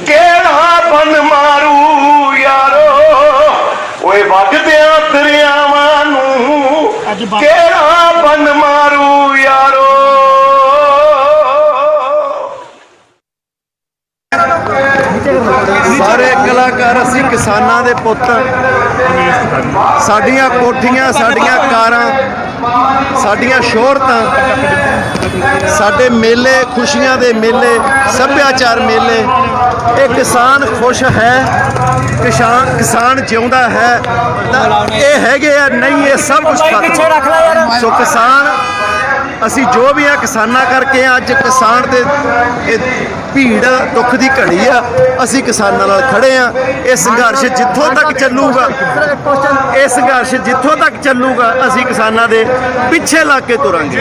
केड़ा बन मारू यारो ओए वगदियां दरियावां नूं केड़ा बन मारू यारो। सारे कलाकार असी किसानां दे पुत्त, साडियां कोठियां, साडियां कारां, साडियां शोहरतां, साडे मेले, खुशियां दे मेले, सभ्याचार मेले। ये किसान खुश है, किसान जिउंदा है, ये हैगे आ नहीं, ये सब कुछ खत्म। सो किसान असी जो भी आ किसानां करके अज किसान दे भीड़ दुख की घड़ी आ, असी किसानां नाल खड़े आ। ये संघर्ष जिथों तक चलूगा, ये संघर्ष जिथों तक चलूगा, असी किसानां दे पिछे लग के तुरांगे।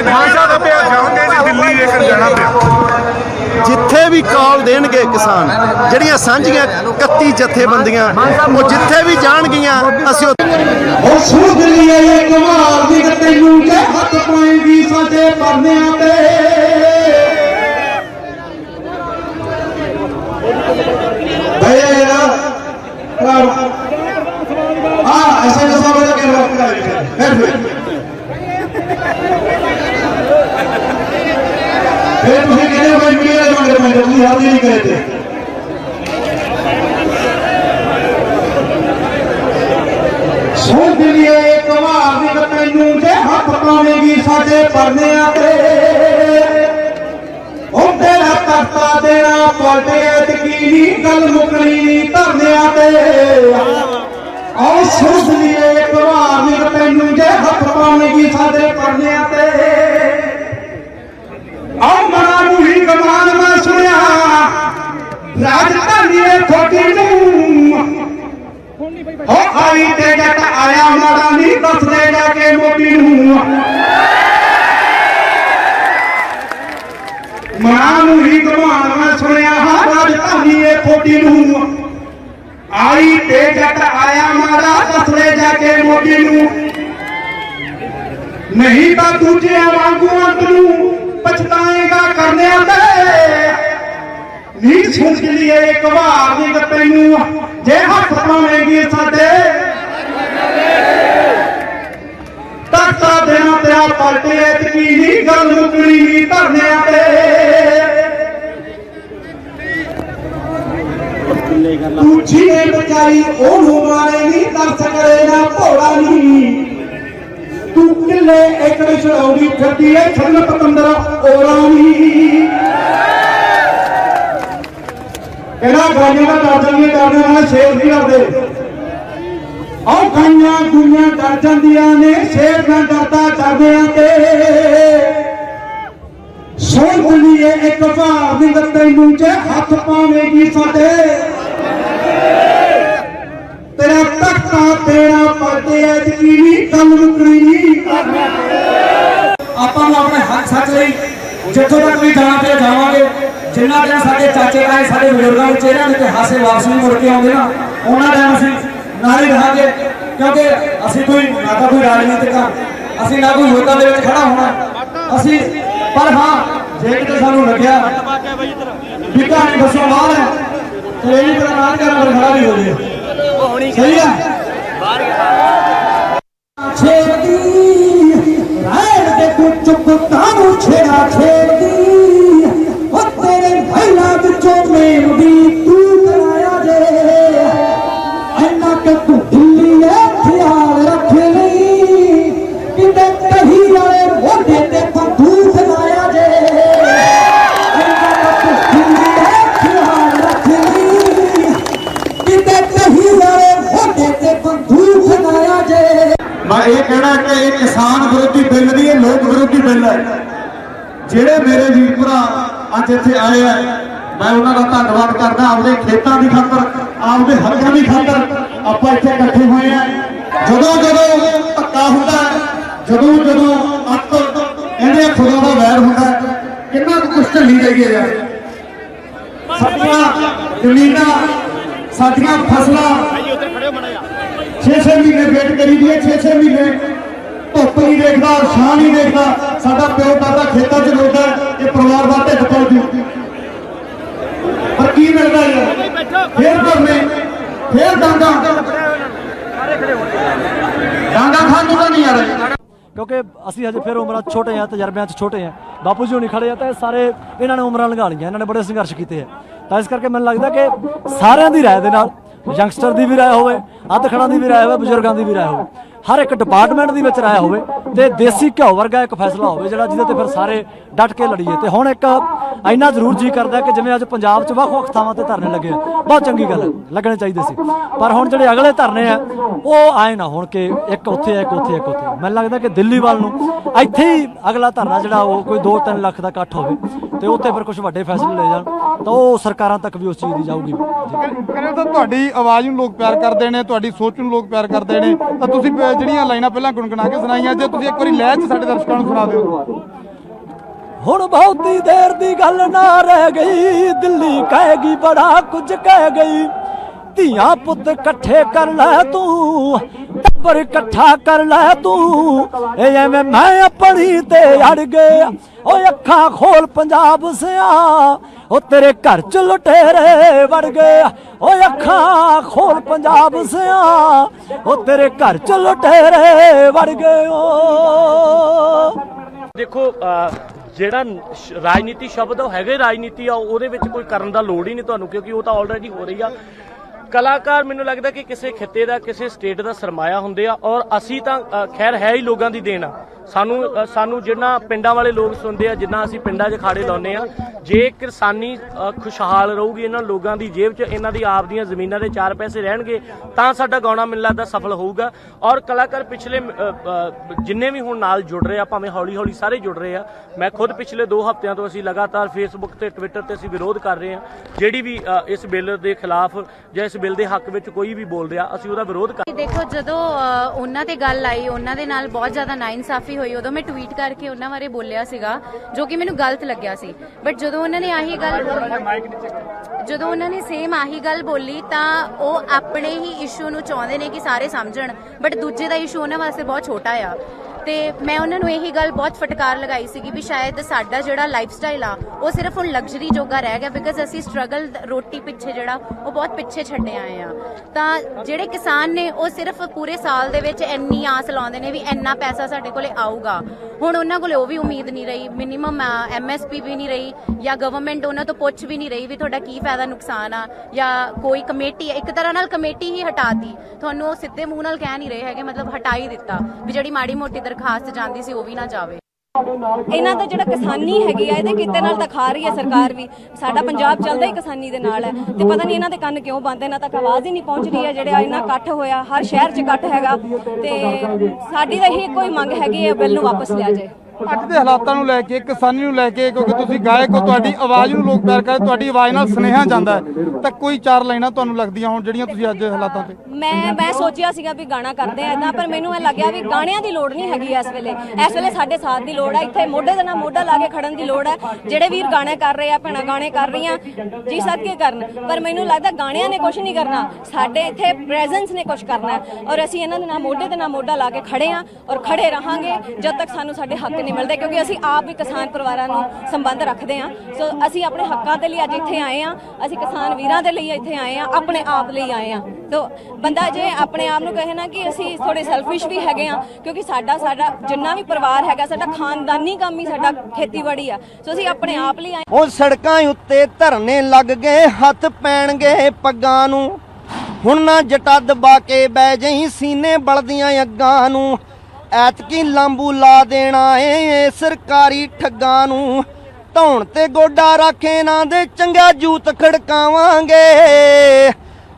जिथे भी कॉल देणगे किसान, जिहड़ियां सांझियां 31 जथेबंदियां वो जिथे भी जाणगियां असीं हथ पाएगी साडे परनियां ते। ऐसे फिर तुम कहते हो भाई मीडिया जोड़े पैंते, तुम याद ही नहीं करे थे। सुन दिलिए कमाल दी तैनू जे हथ पावेगी साडे परनियां ते। ओ तेरा करता देना पलटे यकीनी गल मुकनी धरनियां ते। और सुन दिलिए कमाल दी तैनू जे हथ पावेगी साडे परनियां ते। ही कमान मैं सुनिया राजधानी खोटी हो आई ते जट आया माड़ा नहीं दस दे जाके मोटी मां ही कमान मैं सुनिया राजधानी खोटी आई ते जट आया माड़ा दस दे जाके मोटी नहीं तो दूजे वांगू अंतरू पछताएगा करने नी सुन के लिए एक बार तैनू जे हथ पावेगी साडे तख्ता देना तेरा पलटे यकीनी गल मुकनी धरने ते। दूजी ने बचाई ओनू मारे नी दर्श करे ना भोला नी। तू किले एक छड़ाउंदी फिरदी है छन पतंदरा ओरानी। कहना गाइयां का डर जांदियां, डरने वाले शेर नहीं डरदे। और गाइयां गुइयां डर जांदियां ने, शेर ना डरदा चढ़दियां ते। सुन लिए एक भार दी तैनू जे हथ पावेगी साडे तेरा तख्ता तेरा पलटे यकीनी गल मुकनी। आपां अपने हक सच लई जिथों तक भी जाना ते जावांगे। जिन्ना दिन साडे चाचे ताए साडे बुजुर्गां दे चेहरिਆਂ ते हासे वापस नहीं मुड़ के आउंदे ना, उन्हां टाइम असीं नारे रहांगे। क्योंकि असीं कोई ना तां कोई राजनीतिक असीं ना कोई योद्धा दे विच खड़ा होना असीं। पर हाँ जे किते सानूं लग्गिया भी कहानी दसों बाहर है तो ये भी पता नाल कर खड़ा भी हो जाए। सही है छेड़ी रायड़ के कुछ चुपतानू छेड़ा छेड़ी और तेरे भैया बिचों में भी तू कराया जे ऐना के तू दिल्ली है ख्याल रख ली किते कहीं वाले मोटे ते बंदूक लाया जे ऐना के तू दिल्ली है ख्याल रख ली किते कहीं वाले मोटे ते बंदूक लाया जे। मैं ये कहना कि ये किसान विरोधी बिल नहीं, ये लोक विरोधी बिल है। ਜਿਹੜੇ ਮੇਰੇ ਵੀਰ ਭਰਾ ਅੱਜ ਇੱਥੇ ਆਏ ਆ मैं उन्होंने धन्यवाद करता। आपके खेतों की खातर आपके हकों की खातर आप इतने इकट्ठे हुए हैं। जो धक्का होता है, जो अत इन्हें खुदा का वैर होता है, कितना कुछ झली जाइए यार। साडियां जमीनां साडियां फसलां 6-6 महीने वेट करी दी है। 6-6 महीने धुप नहीं देखता, छां नहीं देखता। साडा प्यो दादा खेतों च रोंदा है कि परिवार दा ढिड पल जू। पर की ਕੀ ਮਿਲਦਾ ਯਾਰ ਫੇਰ ਕਰਨੇ ਫੇਰ ਡਾਂਗਾ ਖਾਣ ਨੂੰ ਤਾਂ ਨਹੀਂ ਆ ਰਹੇ ਕਿਉਂਕਿ ਅਸੀਂ ਹਜੇ ਫਿਰ ਉਮਰਾਂ 'ਚ ਛੋਟੇ ਆ, ਤਜਰਬਿਆਂ 'ਚ ਛੋਟੇ ਆ। ਬਾਪੂ ਜੀ ਹੁਣੀ ਖੜੇ ਆ ਤਾਂ ਸਾਰੇ ਇਹਨਾਂ ਨੇ ਉਮਰਾਂ ਲੰਘਾ ਲਈਆਂ, ਇਹਨਾਂ ਨੇ ਬੜੇ ਸੰਘਰਸ਼ ਕੀਤੇ ਆ। ਤਾਂ ਇਸ ਕਰਕੇ ਮੈਨੂੰ ਲੱਗਦਾ ਕਿ ਸਾਰਿਆਂ ਦੀ ਰਾਏ ਦੇ ਨਾਲ, ਯੰਗਸਟਰ ਦੀ ਵੀ ਰਾਏ ਹੋਵੇ, ਅੱਧਖੜਾਂ ਦੀ ਵੀ ਰਾਏ ਹੋਵੇ, ਬਜ਼ੁਰਗਾਂ ਦੀ ਵੀ ਰਾਏ ਹੋਵੇ, ਹਰ ਇੱਕ ਡਿਪਾਰਟਮੈਂਟ ਦੀ ਵਿੱਚ ਰਾਏ ਹੋਵੇ ਤੇ ਦੇਸੀ ਘਿਓ ਵਰਗਾ ਇੱਕ ਫੈਸਲਾ ਹੋਵੇ ਜਿਹੜਾ ਜਿਹਦੇ ਤੇ ਫਿਰ ਸਾਰੇ ਡਟ ਕੇ ਲੜੀਏ। ਤੇ ਹੁਣ ਇੱਕ ਇੰਨਾ ਜ਼ਰੂਰ ਜੀ ਕਰਦਾ ਕਿ ਜਿਵੇਂ ਅੱਜ ਪੰਜਾਬ 'ਚ ਵੱਖ-ਵੱਖ ਥਾਵਾਂ ਤੇ ਧਰਨੇ ਲੱਗੇ ਆ, ਬਹੁਤ ਚੰਗੀ ਗੱਲ ਹੈ, ਲੱਗਣੇ ਚਾਹੀਦੇ ਸੀ। ਪਰ ਹੁਣ ਜਿਹੜੇ ਅਗਲੇ ਧਰਨੇ ਆ ਉਹ ਆਏ ਨਾ ਹੁਣ ਕਿ ਇੱਕ ਉੱਥੇ ਇੱਕ ਉੱਥੇ ਇੱਕ ਉੱਥੇ। ਮੈਨੂੰ ਲੱਗਦਾ ਕਿ ਦਿੱਲੀ ਵੱਲ ਨੂੰ ਇੱਥੇ ਹੀ ਅਗਲਾ ਧਰਨਾ ਜਿਹੜਾ ਉਹ ਕੋਈ 2-3 ਲੱਖ ਦਾ ਇਕੱਠ ਹੋਵੇ ਤੇ ਉੱਥੇ ਫਿਰ ਕੁਝ ਵੱਡੇ ਫੈਸਲੇ ਲੈ ਜਾਣ ਤਾਂ ਉਹ ਸਰਕਾਰਾਂ ਤੱਕ ਵੀ ਉਸ ਚੀਜ਼ ਦੀ ਜਾਊਗੀ। ਕਰੇ ਤਾਂ ਤੁਹਾਡੀ ਆਵਾਜ਼ ਨੂੰ ਲੋਕ ਪਿਆਰ ਕਰਦੇ ਨੇ, ਤੁਹਾਡੀ ਸੋਚ ਨੂੰ ਲੋਕ ਪਿਆਰ ਕਰਦੇ ਨੇ, ਤਾਂ ਤੁਸੀਂ ਜਿਹੜੀਆਂ ਲਾਈਨਾਂ ਪਹਿਲਾਂ ਗੁਣਗੁਣਾ ਕੇ ਸੁਣਾਈਆਂ, ਜੇ ਤੁਸੀਂ ਇੱਕ ਵਾਰੀ ਲੈ 'ਚ ਸਾਡੇ ਦਰਸ਼ਕਾਂ ਨੂੰ ਸੁਣਾ ਦਿਓ। ਹੁਣ ਬਹੁਤੀ ਦੇਰ ਦੀ ਗੱਲ ਨਾ ਰਹਿ ਗਈ, ਦਿੱਲੀ ਕਹੇਗੀ ਬੜਾ ਕੁਝ ਕਹਿ ਗਈ। ਧੀਆਂ ਪੁੱਤ ਇਕੱਠੇ ਕਰ ਲੈ ਤੂੰ, ਟੱਬਰ ਇਕੱਠਾ ਕਰ ਲੈ ਤੂੰ, ਇਹ ਐਵੇਂ ਮੈਂ ਆਪਣੀ ਤੇ ਅੜ ਗਿਆ। ਓਏ ਅੱਖਾਂ ਖੋਲ ਪੰਜਾਬ ਸਿਆ, ਉਹ ਤੇਰੇ ਘਰ ਚ ਲੁਟੇਰੇ ਵੜ ਗਏ। ਓਏ ਅੱਖਾਂ ਖੋਲ ਪੰਜਾਬ ਸਿਆ, ਉਹ ਤੇਰੇ ਘਰ ਚ ਲੁਟੇਰੇ ਵੜ ਗਏ। ਦੇਖੋ ਜਿਹੜਾ ਰਾਜਨੀਤੀ ਸ਼ਬਦ ਉਹ ਹੈਗੇ ਰਾਜਨੀਤੀ ਆ, ਉਹਦੇ ਵਿੱਚ ਕੋਈ ਕਰਨ ਦਾ ਲੋੜ ਹੀ ਨਹੀਂ ਤੁਹਾਨੂੰ, ਕਿਉਂਕਿ ਉਹ ਤਾਂ ਆਲਰੇਡੀ ਹੋ ਰਹੀ ਆ। ਕਲਾਕਾਰ ਮੈਨੂੰ ਲੱਗਦਾ ਕਿ ਕਿਸੇ ਖਿੱਤੇ ਦਾ, ਕਿਸੇ ਸਟੇਟ ਦਾ ਸਰਮਾਇਆ ਹੁੰਦੇ ਆ, ਔਰ ਅਸੀਂ ਤਾਂ ਖੈਰ ਹੈ ਹੀ ਲੋਕਾਂ ਦੀ ਦੇਣ ਆ। ਸਾਨੂੰ ਜਿੰਨਾ ਪਿੰਡਾਂ ਵਾਲੇ ਲੋਕ ਸੁਣਦੇ ਆ, ਜਿੰਨਾ ਅਸੀਂ ਪਿੰਡਾਂ 'ਚ ਖਾੜੇ ਲਾਉਂਦੇ ਆ, ਜੇ ਕਿਸਾਨੀ ਖੁਸ਼ਹਾਲ ਰਹੂਗੀ, ਇਹਨਾਂ ਲੋਕਾਂ ਦੀ ਜੇਬ 'ਚ ਇਹਨਾਂ ਦੀ ਆਪ ਦੀਆਂ ਜ਼ਮੀਨਾਂ ਦੇ 4 ਪੈਸੇ ਰਹਿਣਗੇ, ਤਾਂ ਸਾਡਾ ਗਾਉਣਾ ਮੈਨੂੰ ਲੱਗਦਾ ਸਫਲ ਹੋਊਗਾ। ਔਰ ਕਲਾਕਾਰ ਪਿਛਲੇ ਜਿੰਨੇ ਵੀ ਹੁਣ ਨਾਲ ਜੁੜ ਰਹੇ ਆ, ਭਾਵੇਂ ਹੌਲੀ ਹੌਲੀ ਸਾਰੇ ਜੁੜ ਰਹੇ ਆ। ਮੈਂ ਖੁਦ ਪਿਛਲੇ 2 ਹਫ਼ਤਿਆਂ ਤੋਂ ਅਸੀਂ ਲਗਾਤਾਰ ਫੇਸਬੁੱਕ ਤੇ ਟਵਿੱਟਰ ਤੇ ਅਸੀਂ ਵਿਰੋਧ ਕਰ ਰਹੇ ਹਾਂ। ਜਿਹੜੀ ਵੀ ਇਸ ਬਿੱਲ ਦੇ ਖਿਲਾਫ ਜਾਂ ਇਸ ਬਿੱਲ ਦੇ ਹੱਕ ਵਿੱਚ ਕੋਈ ਵੀ ਬੋਲ ਰਿਹਾ, ਅਸੀਂ ਉਹਦਾ ਵਿਰੋਧ ਕਰ। ਦੇਖੋ ਜਦੋਂ ਉਹਨਾਂ ਤੇ ਗੱਲ ਆਈ, ਉਹਨਾਂ ਦੇ ਨਾਲ ਬਹੁਤ ਜ਼ਿਆਦਾ ਨਾਇਨਸਾਫੀ ਹੋਈ, ਉਦੋਂ ਮੈਂ ਟਵੀਟ ਕਰਕੇ ਉਹਨਾਂ ਬਾਰੇ ਬੋਲਿਆ ਸੀਗਾ, ਜੋ ਕਿ ਮੈਨੂੰ ਗਲਤ ਲੱਗਿਆ ਸੀ। ਬਟ ਜਦੋਂ ਉਹਨਾਂ ਨੇ ਸੇਮ ਆਹੀ ਗੱਲ ਬੋਲੀ, ਤਾਂ ਉਹ ਆਪਣੇ ਹੀ ਇਸ਼ੂ ਨੂੰ ਚਾਹੁੰਦੇ ਨੇ ਕਿ ਸਾਰੇ ਸਮਝਣ, ਬਟ ਦੂਜੇ ਦਾ ਇਸ਼ੂ ਉਹਨਾਂ ਵਾਸਤੇ ਬਹੁਤ ਛੋਟਾ ਆ। ਤੇ ਮੈਂ ਉਹਨਾਂ ਨੂੰ ਇਹੀ ਗੱਲ ਬਹੁਤ ਫਟਕਾਰ ਲਗਾਈ ਸੀਗੀ ਵੀ ਸ਼ਾਇਦ ਸਾਡਾ ਜਿਹੜਾ ਲਾਈਫ ਸਟਾਈਲ ਆ ਉਹ ਸਿਰਫ ਹੁਣ ਲਗਜ਼ਰੀ ਜੋਗਾ ਰਹਿ ਗਿਆ, ਬਿਕਾਜ਼ ਅਸੀਂ ਸਟਰਗਲ ਰੋਟੀ ਪਿੱਛੇ ਜਿਹੜਾ ਉਹ ਬਹੁਤ ਪਿੱਛੇ ਛੱਡੇ ਆਏ ਆ। ਤਾਂ ਜਿਹੜੇ ਕਿਸਾਨ ਨੇ ਉਹ ਸਿਰਫ ਪੂਰੇ ਸਾਲ ਦੇ ਵਿੱਚ ਇੰਨੀ ਆਸ ਲਾਉਂਦੇ ਨੇ ਵੀ ਇੰਨਾ ਪੈਸਾ ਸਾਡੇ ਕੋਲੇ ਆਊਗਾ। ਹੁਣ ਉਹਨਾਂ ਕੋਲੇ ਉਹ ਵੀ ਉਮੀਦ ਨਹੀਂ ਰਹੀ, ਮਿਨੀਮਮ MSP ਵੀ ਨਹੀਂ ਰਹੀ, ਜਾਂ ਗਵਰਨਮੈਂਟ ਉਹਨਾਂ ਤੋਂ ਪੁੱਛ ਵੀ ਨਹੀਂ ਰਹੀ ਵੀ ਤੁਹਾਡਾ ਕੀ ਫਾਇਦਾ ਨੁਕਸਾਨ ਆ, ਜਾਂ ਕੋਈ ਕਮੇਟੀ, ਇੱਕ ਤਰ੍ਹਾਂ ਨਾਲ ਕਮੇਟੀ ਹੀ ਹਟਾਤੀ ਤੁਹਾਨੂੰ। ਉਹ ਸਿੱਧੇ ਮੂੰਹ ਨਾਲ ਕਹਿ ਨਹੀਂ ਰਹੇ ਹੈਗੇ, ਮਤਲਬ ਹਟਾ ਹੀ ਦਿੱਤਾ ਵੀ ਜਿਹੜੀ ਮਾੜੀ ਮੋਟੀ ਦਰਖਾਸਤ ਜਾਂਦੀ ਸੀ ਉਹ ਵੀ ਨਾ ਜਾਵੇ। ਇਹਨਾਂ ਦਾ ਜਿਹੜਾ ਕਿਸਾਨੀ ਹੈਗੀ ਆ, ਇਹਦੇ ਕਿਤੇ ਨਾਲ ਤਾਂ ਖਾ ਰਹੀ ਹੈ ਸਰਕਾਰ ਵੀ। ਸਾਡਾ ਪੰਜਾਬ ਚੱਲਦਾ ਹੀ ਕਿਸਾਨੀ ਦੇ ਨਾਲ ਹੈ, ਤੇ ਪਤਾ ਨਹੀਂ ਇਹਨਾਂ ਦੇ ਕੰਨ ਕਿਉਂ ਬੰਦ, ਇਹਨਾਂ ਤੱਕ ਆਵਾਜ਼ ਹੀ ਨਹੀਂ ਪਹੁੰਚ ਰਹੀ ਹੈ। ਜਿਹੜਾ ਇੰਨਾ ਇਕੱਠ ਹੋਇਆ, ਹਰ ਸ਼ਹਿਰ 'ਚ ਇਕੱਠ ਹੈਗਾ, ਤੇ ਸਾਡੀ ਤਾਂ ਇਹੀ ਕੋਈ ਮੰਗ ਹੈਗੀ ਹੈ, ਬਿੱਲ ਨੂੰ ਵਾਪਸ ਲਿਆ ਜਾਏ। ਅੱਜ ਦੇ ਹਾਲਾਤਾਂ ਨੂੰ ਲੈ ਕੇ, ਕਿਸਾਨੀ ਨੂੰ ਲੈ ਕੇ, ਕਿਉਂਕਿ ਤੁਸੀਂ ਗਾਇਕ ਹੋ, ਤੁਹਾਡੀ ਆਵਾਜ਼ ਨੂੰ ਲੋਕ ਪਿਆਰ ਕਰਦੇ, ਤੁਹਾਡੀ ਆਵਾਜ਼ ਨਾਲ ਸੁਨੇਹਾ ਜਾਂਦਾ ਹੈ, ਤਾਂ ਕੋਈ 4 ਲਾਈਨਾਂ ਤੁਹਾਨੂੰ ਲੱਗਦੀਆਂ ਹੁਣ ਜਿਹੜੀਆਂ ਤੁਸੀਂ ਅੱਜ ਹਾਲਾਤਾਂ ਤੇ? ਮੈਂ ਸੋਚਿਆ ਸੀਗਾ ਵੀ ਗਾਣਾ ਕਰਦੇ ਆ ਇਦਾਂ, ਪਰ ਮੈਨੂੰ ਇਹ ਲੱਗਿਆ ਵੀ ਗਾਣਿਆਂ ਦੀ ਲੋੜ ਨਹੀਂ ਹੈਗੀ ਇਸ ਵੇਲੇ ਸਾਡੇ ਸਾਥ ਦੀ ਲੋੜ ਹੈ। ਇੱਥੇ ਮੋਢੇ ਦੇ ਨਾਲ ਮੋਢਾ ਲਾ ਕੇ ਖੜਨ ਦੀ ਲੋੜ ਹੈ। ਜਿਹੜੇ ਵੀਰ ਗਾਣੇ ਕਰ ਰਹੇ ਆ, ਭੈਣਾਂ ਗਾਣੇ ਕਰ ਰਹੀਆਂ, ਜੀ ਸਦਕੇ ਕਰਨ, ਪਰ ਮੈਨੂੰ ਲੱਗਦਾ ਗਾਣਿਆਂ ਨੇ ਕੁਝ ਨਹੀਂ ਕਰਨਾ, ਸਾਡੇ ਇੱਥੇ ਪ੍ਰੈਜ਼ੈਂਸ ਨੇ ਕੁਝ ਕਰਨਾ। ਔਰ ਅਸੀਂ ਇਹਨਾਂ ਦੇ ਨਾਲ ਮੋਢੇ ਦੇ ਨਾਲ ਮੋਢਾ ਲਾ ਕੇ ਖੜੇ ਆ, ਔਰ ਖੜੇ ਰਹਾਂਗੇ ਜਦ ਤੱਕ ਸਾਨੂੰ ਸਾਡੇ ਹੱਕ ਨਹੀਂ ਮਿਲਦੇ, ਕਿਉਂਕਿ ਅਸੀਂ ਆਪ ਵੀ ਕਿਸਾਨ ਪਰਿਵਾਰਾਂ ਨੂੰ ਸੰਬੰਧ ਰੱਖਦੇ ਹਾਂ। ਸੋ ਅਸੀਂ ਆਪਣੇ ਹੱਕਾਂ ਦੇ ਲਈ ਅੱਜ ਇੱਥੇ ਆਏ ਹਾਂ, ਅਸੀਂ ਕਿਸਾਨ ਵੀਰਾਂ ਦੇ ਲਈ ਇੱਥੇ ਆਏ ਹਾਂ, ਆਪਣੇ ਆਪ ਲਈ ਆਏ ਹਾਂ। ਤੋ ਬੰਦਾ ਜੇ ਆਪਣੇ ਆਪ ਨੂੰ ਕਹੇ ਨਾ ਕਿ ਅਸੀਂ ਥੋੜੇ ਸੈਲਫਿਸ਼ ਵੀ ਹੈਗੇ ਹਾਂ, ਕਿਉਂਕਿ ਸਾਡਾ ਜਿੰਨਾ ਵੀ ਪਰਿਵਾਰ ਹੈਗਾ, ਸਾਡਾ ਖਾਨਦਾਨੀ ਕੰਮ ਹੀ ਸਾਡਾ ਖੇਤੀਬਾੜੀ ਆ। ਸੋ ਅਸੀਂ ਆਪਣੇ ਆਪ ਲਈ ਆਏ। ਉਹ ਸੜਕਾਂ ਉੱਤੇ ਧਰਨੇ ਲੱਗ ਗਏ, ਹੱਥ ਪੈਣਗੇ ਪੱਗਾਂ ਨੂੰ, ਹੁਣ ਨਾ ਜਟਾ ਦਬਾ ਕੇ ਬਹਿ ਜਾਈ ਸੀਨੇ ਬਲਦੀਆਂ ਅੱਗਾਂ ਨੂੰ। ਐਤਕੀ ਲਾਂਬੂ ਲਾ ਦੇਣਾ ਏ ਸਰਕਾਰੀ ਠੱਗਾਂ ਨੂੰ, ਧੌਣ ਤੇ ਗੋਡਾ ਰੱਖੇ ਨਾ ਦੇ ਚੰਗਾ ਜੂਤ ਖੜਕਾਵਾਂਗੇ।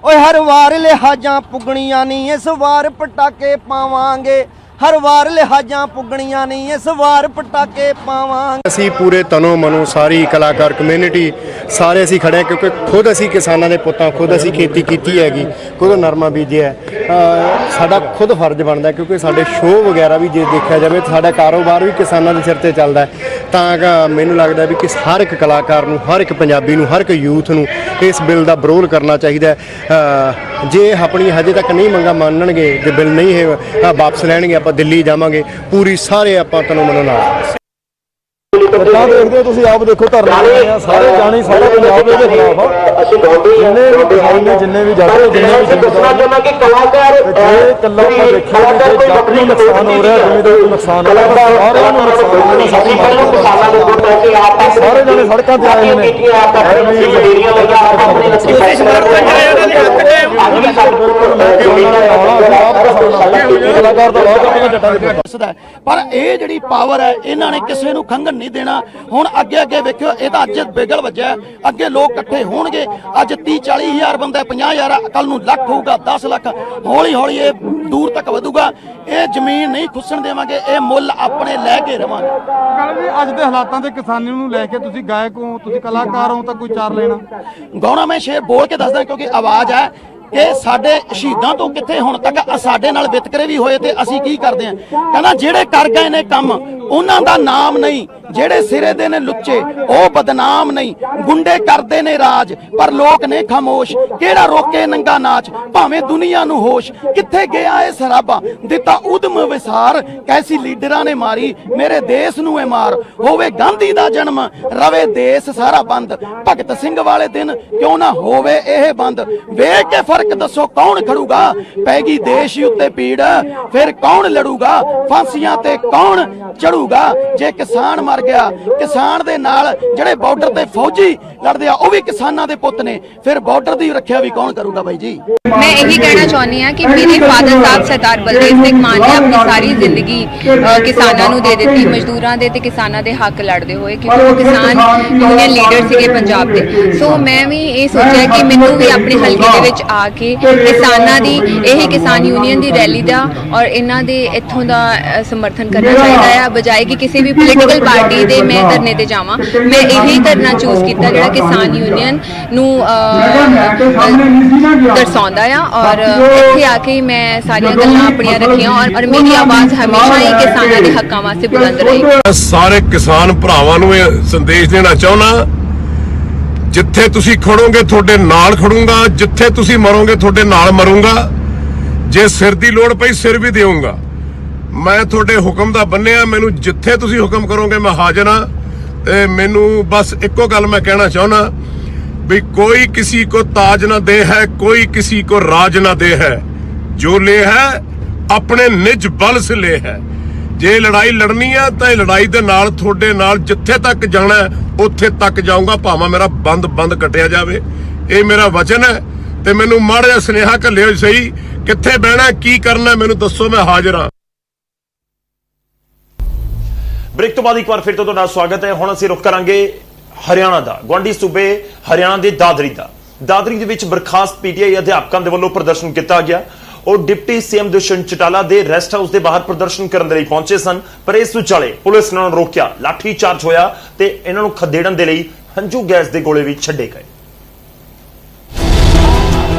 ਓਏ ਹਰ ਵਾਰ ਲਿਹਾਜ਼ਾਂ ਪੁੱਗਣੀਆਂ ਨਹੀਂ, ਇਸ ਵਾਰ ਪਟਾਕੇ ਪਾਵਾਂਗੇ। ਹਰ ਵਾਰ ਲਿਹਾਜ਼ਾਂ ਪੁੱਗਣੀਆਂ ਨਹੀਂ, ਇਸ ਵਾਰ ਪਟਾਕੇ ਪਾਵਾਂਗੇ। ਅਸੀਂ ਪੂਰੇ ਤਨੋਂ ਮਨੋਂ ਸਾਰੀ ਕਲਾਕਾਰ ਕਮਿਊਨਿਟੀ ਸਾਰੇ ਅਸੀਂ ਖੜੇ ਹਾਂ, ਕਿਉਂਕਿ ਖੁਦ ਅਸੀਂ ਕਿਸਾਨਾਂ ਦੇ ਪੁੱਤਾਂ, ਖੁਦ ਅਸੀਂ ਖੇਤੀ ਕੀਤੀ ਹੈਗੀ, ਖੁਦ ਨਰਮਾ ਬੀਜਿਆ। ਸਾਡਾ ਖੁਦ ਫਰਜ਼ ਬਣਦਾ, ਕਿਉਂਕਿ ਸਾਡੇ ਸ਼ੋਅ ਵਗੈਰਾ ਵੀ ਜੇ ਦੇਖਿਆ ਜਾਵੇ ਤਾਂ ਸਾਡਾ ਕਾਰੋਬਾਰ ਵੀ ਕਿਸਾਨਾਂ ਦੇ ਸਿਰ ਤੇ ਚੱਲਦਾ। ਤਾਂ ਮੈਨੂੰ ਲੱਗਦਾ ਵੀ ਕਿ ਹਰ ਇੱਕ ਕਲਾਕਾਰ ਨੂੰ, ਹਰ ਇੱਕ ਪੰਜਾਬੀ ਨੂੰ, ਹਰ ਇੱਕ ਯੂਥ ਨੂੰ ਇਸ ਬਿੱਲ ਦਾ ਵਿਰੋਧ ਕਰਨਾ ਚਾਹੀਦਾ। ਜੇ ਆਪਣੀ ਹਜੇ ਤੱਕ ਨਹੀਂ ਮੰਗਾਂ ਮੰਨਣਗੇ, ਜੇ ਬਿੱਲ ਨਹੀਂ ਇਹ ਵਾਪਸ ਲੈਣਗੇ, ਆਪਾਂ ਦਿੱਲੀ ਜਾਵਾਂਗੇ, ਪੂਰੀ ਸਾਰੇ ਆਪਾਂ ਤਨੋਂ ਮਨੋਂ ਨਾਲ। ਕਿੱਦਾਂ ਦੇਖਦੇ ਹੋ ਤੁਸੀਂ? ਆਪ ਦੇਖੋ ਧਰਨਾ ਲਾਏ ਆ ਸਾਰੇ ਜਾਣੇ, ਸਾਰਾ ਪੰਜਾਬ ਇਹਦੇ ਖਿਲਾਫ ਆ। ਜਿੰਨੇ ਵੀ ਕਿਸਾਨ ਨੇ, ਜਿੰਨੇ ਵੀ ਜੱਟ, ਜਿੰਨੇ ਵੀ ਜ਼ਿਮੀਂਦਾਰ, ਜੇ ਇਕੱਲਾ ਆਪਾਂ ਦੇਖਿਆ ਕਿ ਜੱਟ ਨੂੰ ਨੁਕਸਾਨ ਹੋ ਰਿਹਾ, ਜ਼ਿਮੀਂਦਾਰ ਨੂੰ ਨੁਕਸਾਨ ਹੋ ਰਿਹਾ, ਸਾਰਿਆਂ ਨੂੰ ਨੁਕਸਾਨ ਹੋ ਰਿਹਾ। ਸਾਰੇ ਜਾਣੇ ਸੜਕਾਂ ਤੇ ਆਏ ਨੇ। ਕਲਾਕਾਰ ਦਾ ਬਹੁਤ ਆਪਣਾ ਜੱਟਾਂ ਦੇ ਦੱਸਦਾ ਪਰ ਇਹ ਜਿਹੜੀ ਪਾਵਰ ਹੈ ਇਹਨਾਂ ਨੇ ਕਿਸੇ ਨੂੰ ਖੰਘਣ ਨਹੀਂ ਦੇਣਾ। ਹੁਣ ਅੱਗੇ ਅੱਗੇ ਵੇਖਿਓ, ਇਹ ਤਾਂ ਅੱਜ ਬਿਗਲ ਵੱਜਿਆ, ਅੱਗੇ ਲੋਕ ਇਕੱਠੇ ਹੋਣਗੇ। ਅੱਜ 30-40 ਹਜ਼ਾਰ ਬੰਦਾ, 50 ਹਜ਼ਾਰ, ਕੱਲ ਨੂੰ ਲੱਖ ਹੋਊਗਾ, 10 ਲੱਖ, ਹੌਲੀ ਹੌਲੀ ਇਹ ਦੂਰ ਤੱਕ ਵਧੂਗਾ। ਇਹ ਜ਼ਮੀਨ ਨਹੀਂ ਖੁੱਸਣ ਦੇਵਾਂਗੇ, ਇਹ ਮੁੱਲ ਆਪਣੇ ਲੈ ਕੇ ਰਵਾਂਗੇ। ਗੱਲ ਵੀ ਅੱਜ ਦੇ ਹਾਲਾਤਾਂ ਤੇ ਕਿਸਾਨੀ ਨੂੰ ਲੈ ਕੇ ਤੁਸੀਂ ਗਾਇਕ ਹੋ, ਤੁਸੀਂ ਕਲਾਕਾਰ ਹੋ, ਤਾਂ ਕੋਈ ਚਾਰ ਲੈਣਾ ਗਾਉਣਾ ਮੈਂ ਸ਼ੇਰ ਬੋਲ ਕੇ ਦੱਸਦਾ ਕਿਉਂਕਿ ਆਵਾਜ਼ ਹੈ ਕਿ ਸਾਡੇ ਸ਼ਹੀਦਾਂ ਤੋਂ ਕਿੱਥੇ ਹੁਣ ਤੱਕ ਸਾਡੇ ਨਾਲ ਵਿਤਕਰੇ ਵੀ ਹੋਏ ਤੇ ਅਸੀਂ ਕੀ ਕਰਦੇ ਹਾਂ। ਕਹਿੰਦਾ ਜਿਹੜੇ ਕਰ ਗਏ ਨੇ ਕੰਮ ਉਹਨਾਂ ਦਾ ਨਾਮ ਨਹੀਂ, ਜਿਹੜੇ ਸਿਰੇ ਦੇ ਨੇ ਲੁੱਚੇ ਉਹ ਬਦਨਾਮ ਨਹੀਂ, ਗੁੰਡੇ ਕਰਦੇ ਨੇ ਰਾਜ ਪਰ ਲੋਕ ਨੇ ਖਾਮੋਸ਼, ਕਿਹੜਾ ਰੋਕੇ ਨੰਗਾ ਨਾਚ ਭਾਵੇਂ ਦੁਨੀਆ ਨੂੰ ਹੋਸ਼। ਕਿੱਥੇ ਗਿਆ ਇਹ ਸਰਾਬਾ ਦਿੱਤਾ ਉਦਮ ਵਿਸਾਰ, ਕੈਸੀ ਲੀਡਰਾਂ ਨੇ ਮਾਰੀ ਮੇਰੇ ਦੇਸ਼ ਨੂੰ ਇਹ ਮਾਰ। ਹੋਵੇ ਗਾਂਧੀ ਦਾ ਜਨਮ ਰਵੇ ਦੇਸ਼ ਸਾਰਾ ਬੰਦ, ਭਗਤ ਸਿੰਘ ਵਾਲੇ ਦਿਨ ਕਿਉਂ ਨਾ ਹੋਵੇ ਇਹ ਬੰਦ। ਵੇਖ ਕੇ ਫਰਕ ਦੱਸੋ ਕੌਣ ਖੜੂਗਾ, ਪੈਗੀ ਦੇਸ਼ ਉੱਤੇ ਪੀੜ ਫਿਰ ਕੌਣ ਲੜੂਗਾ, ਫਾਂਸੀਆਂ ਤੇ ਕੌਣ ਚੜੂਗਾ। ਜੇ ਕਿਸਾਨ ਮਰ ਗਿਆ, ਕਿਸਾਨ ਦੇ ਨਾਲ ਜਿਹੜੇ ਬਾਰਡਰ ਤੇ ਫੌਜੀ ਲੜਦੇ ਆ ਉਹ ਵੀ ਕਿਸਾਨਾਂ ਦੇ ਪੁੱਤ ਨੇ, ਫਿਰ ਬਾਰਡਰ ਦੀ ਰੱਖਿਆ ਵੀ ਕੌਣ ਕਰੂਗਾ ਬਾਈ ਜੀ। मैं यही कहना चाहती हाँ कि मेरे फादर साहब सरदार बलदेव सिंह मान ने अपनी सारी जिंदगी किसानों ਨੂੰ ਦੇ ਦਿੱਤੀ, ਮਜ਼ਦੂਰਾਂ ਦੇ ਤੇ ਕਿਸਾਨਾਂ ਦੇ ਹੱਕ ਲੜਦੇ ਹੋਏ, ਕਿਉਂਕਿ ਉਹ ਕਿਸਾਨ ਯੂਨੀਅਨ ਲੀਡਰ ਸੀਗੇ ਪੰਜਾਬ ਦੇ। ਸੋ ਮੈਂ ਵੀ ਇਹ ਸੋਚਿਆ ਕਿ ਮੈਨੂੰ ਵੀ ਆਪਣੇ ਹਲਕੇ ਦੇ ਵਿੱਚ ਆ ਕੇ ਕਿਸਾਨਾਂ ਦੀ ਇਹ ਕਿਸਾਨ ਯੂਨੀਅਨ ਦੀ ਰੈਲੀ ਦਾ ਔਰ ਇਹਨਾਂ ਦੇ ਇੱਥੋਂ ਦਾ ਸਮਰਥਨ ਕਰਨਾ ਚਾਹੀਦਾ ਹੈ, ਬਜਾਏ ਕਿ ਕਿਸੇ ਵੀ ਪੋਲੀਟੀਕਲ ਪਾਰਟੀ ਦੇ ਮੈਂ ਧਰਨੇ ਤੇ ਜਾਵਾਂ। ਮੈਂ ਇਹੀ ਧਰਨਾ ਚੂਜ਼ ਕੀਤਾ ਜਿਹੜਾ ਕਿਸਾਨ ਯੂਨੀਅਨ ਨੂੰ ਦਰਸਾਉਂਦਾ ਆ, ਔਰ ਇੱਥੇ ਆ ਕੇ ਮੈਂ ਸਾਰੀਆਂ ਗੱਲਾਂ ਆਪਣੀਆਂ ਰੱਖੀਆਂ ਔਰ ਮੇਰੀ ਆਵਾਜ਼ ਹਮੇਸ਼ਾ ਹੀ ਕਿਸਾਨਾਂ ਦੇ ਹੱਕਾਂ ਵਾਸਤੇ ਬੁਲੰਦ ਰਹੇਗੀ। ਸਾਰੇ ਕਿਸਾਨ ਭਰਾਵਾਂ ਨੂੰ ਇਹ ਸੰਦੇਸ਼ ਦੇਣਾ ਚਾਹੁੰਦਾ, ਜਿੱਥੇ ਤੁਸੀਂ ਖੜੋਗੇ ਤੁਹਾਡੇ ਨਾਲ ਖੜੂੰਗਾ, ਜਿੱਥੇ ਤੁਸੀਂ ਮਰੋਗੇ ਤੁਹਾਡੇ ਨਾਲ ਮਰੂੰਗਾ, ਜੇ ਸਿਰ ਦੀ ਲੋੜ ਪਈ ਸਿਰ ਵੀ ਦੇਵਾਂਗਾ। ਮੈਂ ਤੁਹਾਡੇ ਹੁਕਮ ਦਾ ਬੰਨਿਆ, ਮੈਨੂੰ ਜਿੱਥੇ ਤੁਸੀਂ ਹੁਕਮ ਕਰੋਗੇ ਮੈਂ ਹਾਜ਼ਰ ਹਾਂ। ਤੇ ਮੈਨੂੰ ਬਸ ਇੱਕੋ ਗੱਲ ਮੈਂ ਕਹਿਣਾ ਚਾਹੁੰਦਾ भी कोई किसी को ताज ना दे है, कोई किसी को राज ना दे है, जो ले है अपने निज बल से ले है। जे लड़ाई लड़नी है तो लड़ाई दे नाल थोड़े नाल जिथे तक जाना है उत्थे तक जाऊंगा, भावें मेरा बंद बंद कटिया जावे। ये मेरा वचन है। ते मैनू माड़ा जिहा सुनेहा घल्लिओ सही, कित्थे बहना की करना मैनू दसो, मैं हाजिर हाँ। ब्रेक तो बाद एक बार फिर तो तुहाडा स्वागत है। हुण असीं रुख करांगे हरियाणा का, गुआढ़ी सूबे हरियाणा के दादरी का। दादरी के विच बर्खास्त पीटीआई अध्यापकों के वल्लों प्रदर्शन किया गया और डिप्टी सीएम दुष्यंत चौटाला के रेस्ट हाउस के बाहर प्रदर्शन करने के लिए पहुंचे सन, पर इस विचाले पुलिस ने उन्होंने रोकिया, लाठी चार्ज होया ते इन्हां नूं खदेड़न दे लई हंझू गैस के गोले भी छड्डे गए।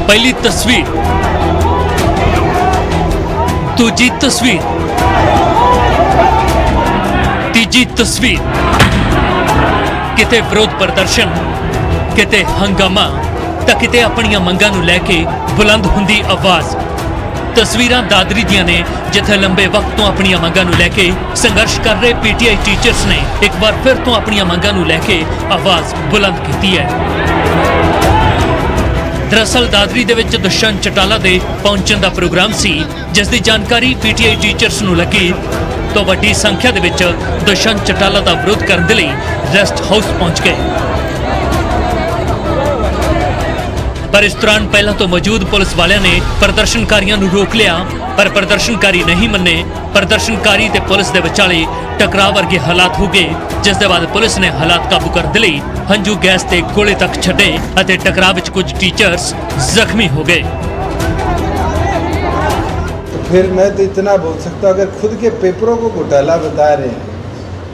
पहली तस्वीर, दूजी तस्वीर, तीजी तस्वीर, किते विरोध प्रदर्शन, किते हंगामा तां किते अपनियां मंगां नूं लैके बुलंद हुंदी आवाज़। तस्वीरां दादरी दियां ने जिथे लंबे वक्त तो अपनियां मंगां नूं लैके संघर्ष कर रहे पीटीआई टीचर्स ने एक बार फिर तो अपनियां मंगां नूं लैके आवाज़ बुलंद कीती है। दरअसल दादरी दे विच दुष्यंत चौटाला दे पहुंचण दा प्रोग्राम सी, जिस दी जानकारी पीटीआई टीचर्स नूं लगी तो वड्डी संख्या दे विच दुष्यंत चौटाला दा विरोध करन दे लई रेस्ट हाउस पहुंच गए। पर इस दौरान पहला तो मौजूद पुलिस वालियां ने प्रदर्शनकारियों नूं रोक लिया, पर प्रदर्शनकारी नहीं मन्ने। प्रदर्शनकारी ते पुलिस दे विचाले टकराव वर्गे हालात हो गए, जिस दे बाद पुलिस ने हालात काबू करन दे लई हंझू गैस ते गोले तक छड्डे अते टकराव विच कुछ टीचर्स जख्मी हो गए। फिर मैं तो इतना बोल सकता हूँ, अगर खुद के पेपरों को घोटाला बता रहे हैं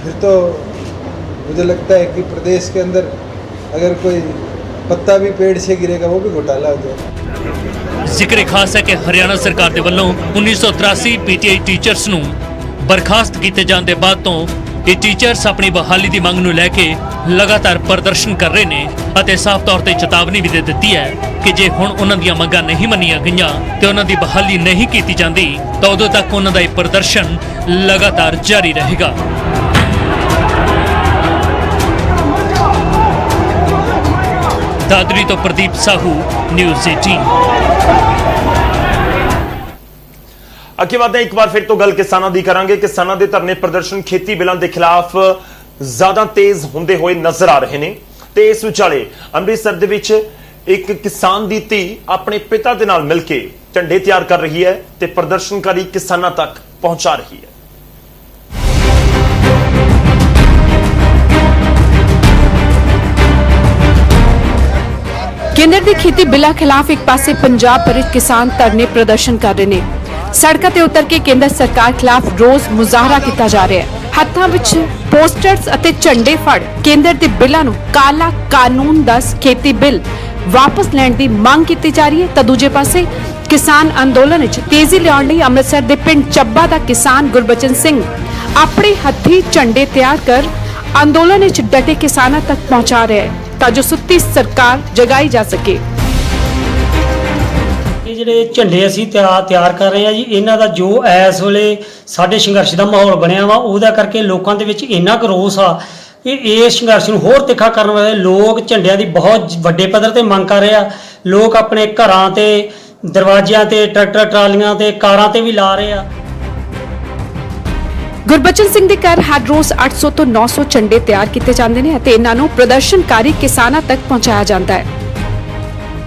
फिर तो मुझे लगता है कि प्रदेश के अंदर अगर कोई पत्ता भी पेड़ से गिरेगा वो भी घोटाला हो जाएगा। जिक्र खास है कि हरियाणा सरकार के वल्लों 1983 पीटीआई टीचर्स नूं बर्खास्त किए जाने के बाद तो ये टीचर्स अपनी बहाली की मंग नूं लैके लगातार प्रदर्शन कर रहे हैं अते साफ तौर पर चेतावनी भी दे दी है कि जे हुण उन्हां दीयां मंगां नहीं मन्नियां गईयां ते उन्हां दी बहाली नहीं की जाती तो उदों तक उन्हां दा प्रदर्शन लगातार जारी रहेगा। ਦਾਦਰੀ ਤੋਂ ਪ੍ਰਦੀਪ ਸਾਹੂ, ਨਿਊਜ਼ 18। ਅੱਗੇ ਵਧਦੇ ਹਾਂ, ਇੱਕ ਵਾਰ ਫਿਰ ਤੋਂ ਗੱਲ ਕਿਸਾਨਾਂ ਦੀ ਕਰਾਂਗੇ। ਕਿਸਾਨਾਂ ਦੇ ਧਰਨੇ ਪ੍ਰਦਰਸ਼ਨ ਖੇਤੀ ਬਿੱਲਾਂ ਦੇ ਖਿਲਾਫ ਜ਼ਿਆਦਾ ਤੇਜ਼ ਹੁੰਦੇ ਹੋਏ ਨਜ਼ਰ ਆ ਰਹੇ ਨੇ ਤੇ ਇਸ ਵਿਚਾਲੇ ਅੰਮ੍ਰਿਤਸਰ ਦੇ ਵਿੱਚ ਇੱਕ ਕਿਸਾਨ ਦੀ ਧੀ ਆਪਣੇ ਪਿਤਾ ਦੇ ਨਾਲ ਮਿਲ ਕੇ ਝੰਡੇ ਤਿਆਰ ਕਰ ਰਹੀ ਹੈ ਤੇ ਪ੍ਰਦਰਸ਼ਨਕਾਰੀ ਕਿਸਾਨਾਂ ਤੱਕ ਪਹੁੰਚਾ ਰਹੀ ਹੈ। ਕੇਂਦਰ ਦੇ ਖੇਤੀ ਬਿੱਲਾਂ ਖਿਲਾਫ ਇੱਕ ਪਾਸੇ ਪੰਜਾਬ ਭਰ ਕਿਸਾਨ ਧਰਨੇ ਪ੍ਰਦਰਸ਼ਨ ਕਰ ਰਹੇ ਨੇ। ਸੜਕਾਂ ਤੇ ਉਤਰ ਕੇ ਕੇਂਦਰ ਸਰਕਾਰ ਖਿਲਾਫ ਰੋਜ਼ ਮੁਜ਼ਾਹਰਾ ਕੀਤਾ ਜਾ ਰਿਹਾ ਹੈ। ਹੱਥਾਂ ਵਿੱਚ ਪੋਸਟਰਸ ਅਤੇ ਝੰਡੇ ਫੜ ਕੇਂਦਰ ਦੇ ਬਿੱਲਾਂ ਨੂੰ ਕਾਲਾ ਕਾਨੂੰਨ ਦੱਸ ਖੇਤੀ ਬਿੱਲ ਵਾਪਸ ਲੈਣ ਦੀ ਮੰਗ ਕੀਤੀ ਜਾ ਰਹੀ ਹੈ। ਤਾਂ ਦੂਜੇ ਪਾਸੇ ਕਿਸਾਨ ਅੰਦੋਲਨ ਵਿੱਚ ਤੇਜ਼ੀ ਲਿਆਉਣ ਲਈ ਅੰਮ੍ਰਿਤਸਰ ਦੇ ਪਿੰਡ ਚੱਬਾ ਦਾ ਕਿਸਾਨ ਗੁਰਬਚਨ ਸਿੰਘ ਆਪਣੇ ਹੱਥੀਂ ਝੰਡੇ ਤਿਆਰ ਕਰ ਅੰਦੋਲਨ ਵਿੱਚ ਡਟੇ ਕਿਸਾਨਾਂ ਤੱਕ ਪਹੁੰਚਾ ਰਿਹਾ ਹੈ ਤਾਂ ਜੋ ਸੁੱਤੀ ਸਰਕਾਰ ਜਗਾਈ ਜਾ ਸਕੇ। ਇਹ ਜਿਹੜੇ ਝੰਡੇ ਅਸੀਂ ਤਿਆਰ ਕਰ ਰਹੇ ਆ ਜੀ, ਇਹਨਾਂ ਦਾ ਜੋ ਇਸ ਵੇਲੇ ਸਾਡੇ ਸੰਘਰਸ਼ ਦਾ ਮਾਹੌਲ ਬਣਿਆ ਵਾ, ਉਹਦਾ ਕਰਕੇ ਲੋਕਾਂ ਦੇ ਵਿੱਚ ਇੰਨਾ ਕੁ ਰੋਸ ਆ ਕਿ ਇਸ ਸੰਘਰਸ਼ ਨੂੰ ਹੋਰ ਤਿੱਖਾ ਕਰਨ ਵਾਲੇ ਲੋਕ ਝੰਡਿਆਂ ਦੀ ਬਹੁਤ ਵੱਡੇ ਪੱਧਰ ਤੇ ਮੰਗ ਕਰ ਰਹੇ ਆ। ਲੋਕ ਆਪਣੇ ਘਰਾਂ ਤੇ, ਦਰਵਾਜ਼ਿਆਂ ਤੇ, ਟਰੈਕਟਰ ਟਰਾਲੀਆਂ ਤੇ, ਕਾਰਾਂ ਤੇ ਵੀ ਲਾ ਰਹੇ ਆ। ਗੁਰਬਚਨ ਸਿੰਘ ਦੇ ਘਰ ਹਰ ਰੋਜ਼ 800 ਤੋਂ 900 ਝੰਡੇ ਤਿਆਰ ਕੀਤੇ ਜਾਂਦੇ ਨੇ ਅਤੇ ਇਹਨਾਂ ਨੂੰ ਪ੍ਰਦਰਸ਼ਨਕਾਰੀ ਕਿਸਾਨਾਂ ਤੱਕ ਪਹੁੰਚਾਇਆ ਜਾਂਦਾ ਹੈ।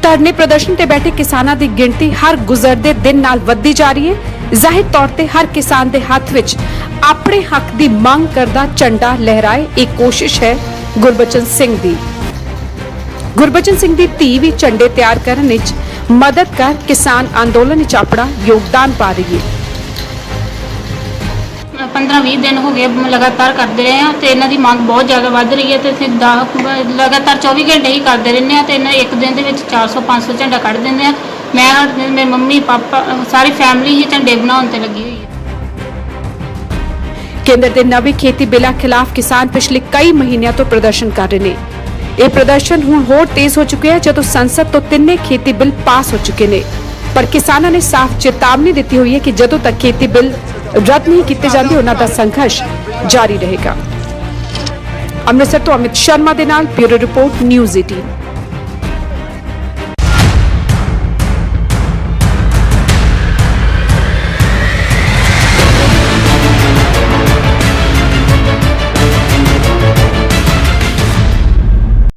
ਧਰਨੇ ਪ੍ਰਦਰਸ਼ਨ ਤੇ ਬੈਠੇ ਕਿਸਾਨਾਂ ਦੀ ਗਿਣਤੀ ਹਰ ਗੁਜ਼ਰਦੇ ਦਿਨ ਨਾਲ ਵੱਧਦੀ ਜਾ ਰਹੀ ਹੈ। ਜ਼ਾਹਿਰ ਤੌਰ ਤੇ ਹਰ ਕਿਸਾਨ ਦੇ ਹੱਥ ਵਿੱਚ ਆਪਣੇ ਹੱਕ ਦੀ ਮੰਗ ਕਰਦਾ ਝੰਡਾ ਲਹਿਰਾਏ ਇਹ ਕੋਸ਼ਿਸ਼ ਹੈ ਗੁਰਬਚਨ ਸਿੰਘ ਦੀ। ਗੁਰਬਚਨ ਸਿੰਘ ਦੀ ਧੀ ਵੀ ਝੰਡੇ ਤਿਆਰ ਕਰਨ ਵਿੱਚ ਮਦਦ ਕਰ ਕਿਸਾਨ ਅੰਦੋਲਨ ਵਿੱਚ ਆਪਣਾ ਯੋਗਦਾਨ ਪਾ ਰਹੀ ਹੈ। 15-20 ਦਿਨ ਹੋ ਗਏ ਲਗਾਤਾਰ ਕਰਦੇ ਰਹੇ ਆ ਤੇ ਇਹਨਾਂ ਦੀ ਮੰਗ ਬਹੁਤ ਜ਼ਿਆਦਾ ਵੱਧ ਰਹੀ ਹੈ ਤੇ ਅਸੀਂ ਲਗਾਤਾਰ 24 ਘੰਟੇ ਹੀ ਕਰਦੇ ਰਹਿੰਦੇ ਆ ਤੇ ਇਹਨਾਂ ਇੱਕ ਦਿਨ ਦੇ ਵਿੱਚ 400-500 ਝੰਡਾ ਕੱਢ ਦਿੰਦੇ ਆ। ਮੈਂ ਮੇਰੇ ਮੰਮੀ ਪਾਪਾ ਸਾਰੀ ਫੈਮਿਲੀ ਹੀ ਝੰਡੇ ਬਣਾਉਣ ਤੇ ਲੱਗੀ ਹੋਈ ਹੈ। ਕੇਂਦਰ ਦੇ ਨਵੇਂ ਖੇਤੀ ਬਿੱਲਾਂ ਖਿਲਾਫ ਕਿਸਾਨ ਪਿਛਲੇ ਕਈ ਮਹੀਨਿਆਂ ਤੋਂ ਪ੍ਰਦਰਸ਼ਨ ਕਰ ਰਹੇ ਨੇ। ਇਹ ਪ੍ਰਦਰਸ਼ਨ ਹੁਣ ਹੋਰ ਤੇਜ਼ ਹੋ ਚੁੱਕਿਆ ਹੈ ਜਦੋਂ ਸੰਸਦ ਤੋਂ ਤਿੰਨੇ ਖੇਤੀ ਬਿੱਲ ਪਾਸ ਹੋ ਚੁੱਕੇ ਨੇ। ਪਰ ਕਿਸਾਨਾਂ ਨੇ ਸਾਫ਼ ਚੇਤਾਵਨੀ ਦਿੱਤੀ ਹੋਈ ਹੈ ਕਿ ਜਦੋਂ ਤੱਕ ਖੇਤੀ ਬਿੱਲ ਰੱਦ ਨਹੀਂ ਕੀਤੇ ਜਾਂਦੇ ਉਹਨਾਂ ਦਾ ਸੰਘਰਸ਼ ਜਾਰੀ ਰਹੇਗਾ। ਅੰਮ੍ਰਿਤਸਰ ਤੋਂ ਅਮਿਤ ਸ਼ਰਮਾ ਦੇ ਨਾਲ ਬਿਊਰੋ ਰਿਪੋਰਟ, ਨਿਊਜ਼ 18।